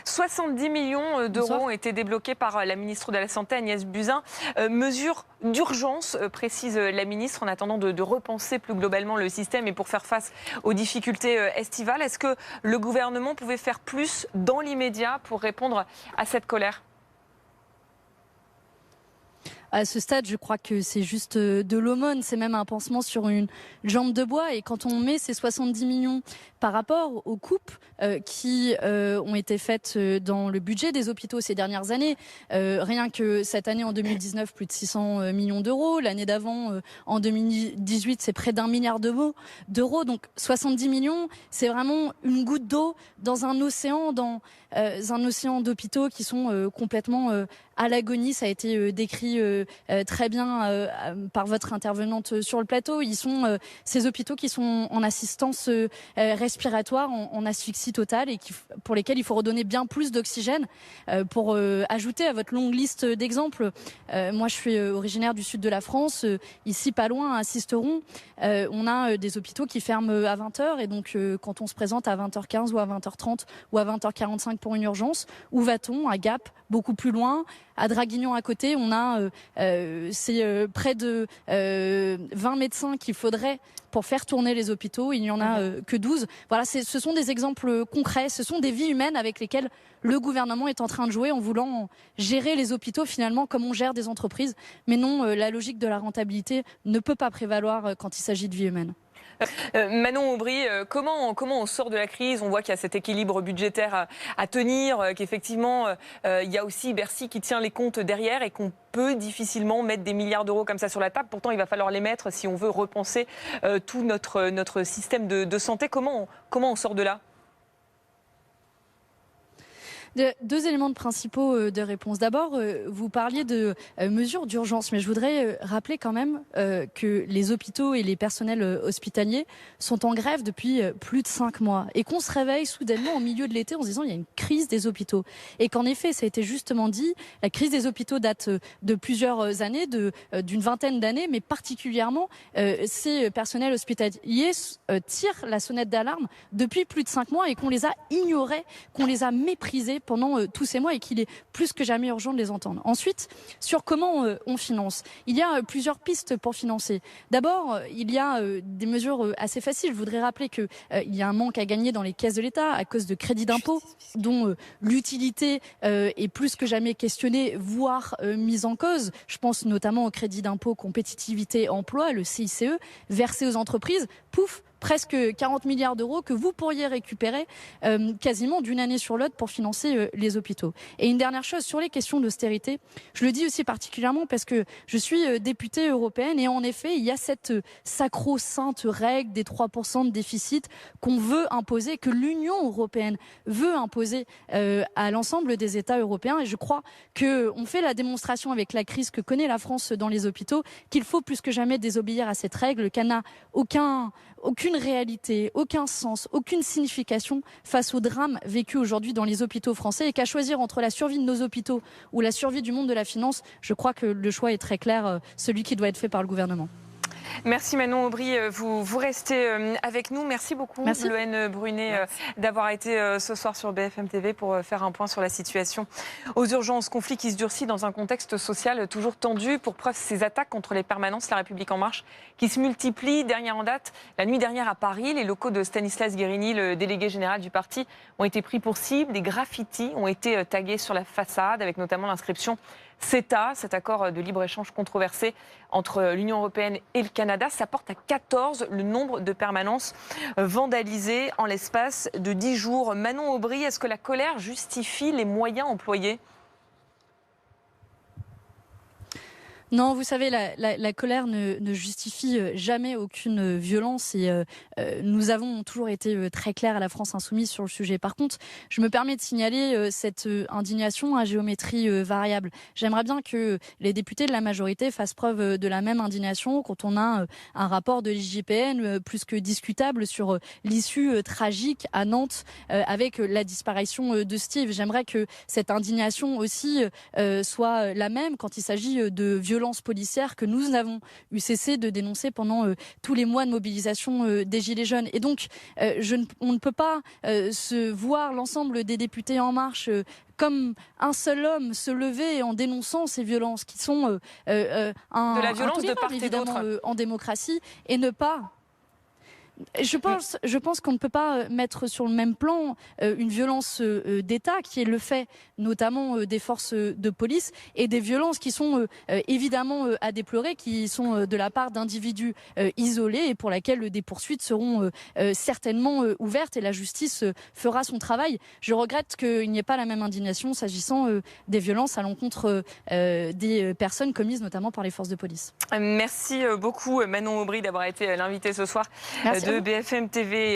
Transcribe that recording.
70 millions d'euros ont été débloqués par la ministre de la Santé, Agnès Buzyn. Mesure d'urgence, précise la ministre, en attendant de repenser plus globalement le système et pour faire face aux difficultés estivales. Est-ce que le gouvernement pouvait faire plus dans l'immédiat pour répondre à cette colère ? À ce stade, je crois que c'est juste de l'aumône, c'est même un pansement sur une jambe de bois. Et quand on met ces 70 millions par rapport aux coupes qui ont été faites dans le budget des hôpitaux ces dernières années, rien que cette année en 2019, plus de 600 millions d'euros. L'année d'avant, en 2018, c'est près d'1 milliard d'euros. Donc 70 millions, c'est vraiment une goutte d'eau dans un océan, d'hôpitaux qui sont complètement à l'agonie. Ça a été décrit très bien par votre intervenante sur le plateau. Ils sont ces hôpitaux qui sont en assistance respiratoire, en asphyxie totale et pour lesquels il faut redonner bien plus d'oxygène. Pour ajouter à votre longue liste d'exemples, moi je suis originaire du sud de la France, ici pas loin à Sisteron, on a des hôpitaux qui ferment à 20h et donc quand on se présente à 20h15 ou à 20h30 ou à 20h45 pour une urgence, où va-t-on? À Gap, beaucoup plus loin. À Draguignan à côté, on a près de 20 médecins qu'il faudrait pour faire tourner les hôpitaux. Il n'y en a que 12. Voilà, ce sont des exemples concrets, ce sont des vies humaines avec lesquelles le gouvernement est en train de jouer en voulant gérer les hôpitaux finalement comme on gère des entreprises. Mais non, la logique de la rentabilité ne peut pas prévaloir quand il s'agit de vies humaines. Manon Aubry, comment on sort de la crise? On voit qu'il y a cet équilibre budgétaire à tenir, qu'effectivement il y a aussi Bercy qui tient les comptes derrière et qu'on peut difficilement mettre des milliards d'euros comme ça sur la table. Pourtant, il va falloir les mettre si on veut repenser tout notre système de santé. Comment on sort de là? Deux éléments principaux de réponse. D'abord, vous parliez de mesures d'urgence, mais je voudrais rappeler quand même que les hôpitaux et les personnels hospitaliers sont en grève depuis plus de 5 mois et qu'on se réveille soudainement au milieu de l'été en se disant il y a une crise des hôpitaux. Et qu'en effet, ça a été justement dit, la crise des hôpitaux date de plusieurs années, d'une vingtaine d'années, mais particulièrement ces personnels hospitaliers tirent la sonnette d'alarme depuis plus de 5 mois et qu'on les a ignorés, qu'on les a méprisés pendant tous ces mois et qu'il est plus que jamais urgent de les entendre. Ensuite, sur comment on finance. Il y a plusieurs pistes pour financer. D'abord, il y a des mesures assez faciles. Je voudrais rappeler qu'il y a un manque à gagner dans les caisses de l'État à cause de crédits d'impôt dont l'utilité est plus que jamais questionnée, voire mise en cause. Je pense notamment au crédit d'impôt compétitivité emploi, le CICE, versé aux entreprises. Pouf, presque 40 milliards d'euros que vous pourriez récupérer quasiment d'une année sur l'autre pour financer les hôpitaux. Et une dernière chose, sur les questions d'austérité, je le dis aussi particulièrement parce que je suis députée européenne et en effet, il y a cette sacro-sainte règle des 3% de déficit qu'on veut imposer, que l'Union européenne veut imposer à l'ensemble des États européens. Et je crois qu'on fait la démonstration avec la crise que connaît la France dans les hôpitaux, qu'il faut plus que jamais désobéir à cette règle, qu'elle n'a aucune réalité, aucun sens, aucune signification face au drame vécu aujourd'hui dans les hôpitaux français et qu'à choisir entre la survie de nos hôpitaux ou la survie du monde de la finance, je crois que le choix est très clair, celui qui doit être fait par le gouvernement. Merci Manon Aubry, vous restez avec nous. Merci beaucoup Loane Brunet d'avoir été ce soir sur BFM TV pour faire un point sur la situation aux urgences, conflit qui se durcit dans un contexte social toujours tendu. Pour preuve, ces attaques contre les permanences La République En Marche qui se multiplient. Dernière en date, la nuit dernière à Paris, les locaux de Stanislas Guerini, le délégué général du parti, ont été pris pour cible. Des graffitis ont été tagués sur la façade avec notamment l'inscription CETA, cet accord de libre-échange controversé entre l'Union européenne et le Canada. Ça porte à 14 le nombre de permanences vandalisées en l'espace de 10 jours. Manon Aubry, est-ce que la colère justifie les moyens employés ? Non, vous savez, la colère ne justifie jamais aucune violence et nous avons toujours été très clairs à la France Insoumise sur le sujet. Par contre, je me permets de signaler cette indignation à géométrie variable. J'aimerais bien que les députés de la majorité fassent preuve de la même indignation quand on a un rapport de l'IGPN plus que discutable sur l'issue tragique à Nantes avec la disparition de Steve. J'aimerais que cette indignation aussi soit la même quand il s'agit de violences violences policières que nous n'avons eu cessé de dénoncer pendant tous les mois de mobilisation des Gilets jaunes. Et donc, on ne peut pas se voir l'ensemble des députés En Marche comme un seul homme se lever en dénonçant ces violences qui sont de la violence de part et évidemment d'autre en démocratie, et ne pas... Je pense qu'on ne peut pas mettre sur le même plan une violence d'État qui est le fait notamment des forces de police et des violences qui sont évidemment à déplorer, qui sont de la part d'individus isolés et pour lesquels des poursuites seront certainement ouvertes et la justice fera son travail. Je regrette qu'il n'y ait pas la même indignation s'agissant des violences à l'encontre des personnes commises notamment par les forces de police. Merci beaucoup Manon Aubry d'avoir été l'invitée ce soir de BFM TV.